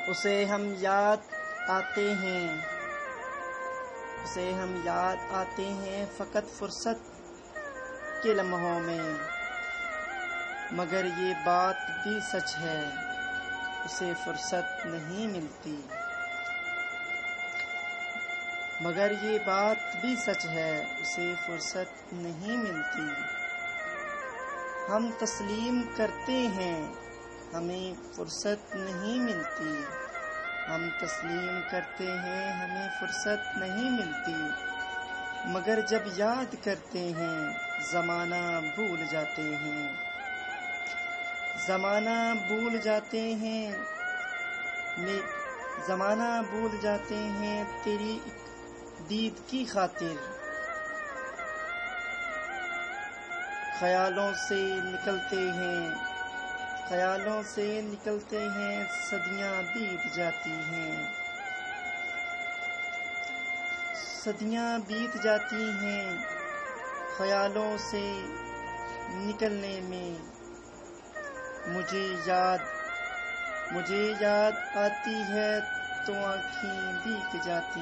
اسے ہم یاد آتے ہیں فقط فرصت کے لمحوں میں، مگر یہ بات بھی سچ ہے اسے فرصت نہیں ملتی۔ ہم تسلیم کرتے ہیں ہمیں فرصت نہیں ملتی، مگر جب یاد کرتے ہیں زمانہ بھول جاتے ہیں تیری ایک دید کی خاطر۔ خیالوں سے نکلتے ہیں صدیاں بیت جاتی ہیں، خیالوں سے نکلنے میں مجھے یاد آتی ہے تو آنکھیں بھیگ جاتی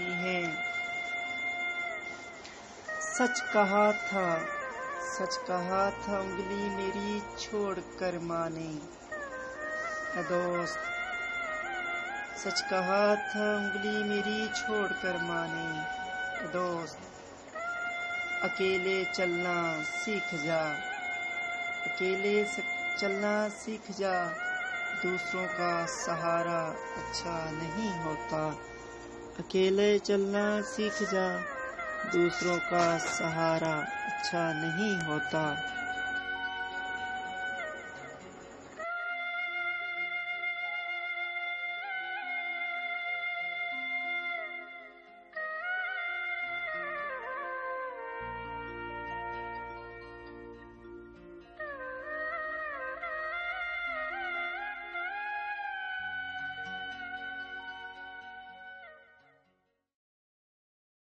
ہیں۔ سچ کہا تھا انگلی میری چھوڑ کر ماں نے، اے دوست، سچ کہا تھا انگلی میری چھوڑ کر ماں نے، اے دوست، اکیلے چلنا سیکھ جا، دوسروں کا سہارا اچھا نہیں ہوتا۔ اکیلے چلنا سیکھ جا، دوسروں کا سہارا اچھا نہیں ہوتا۔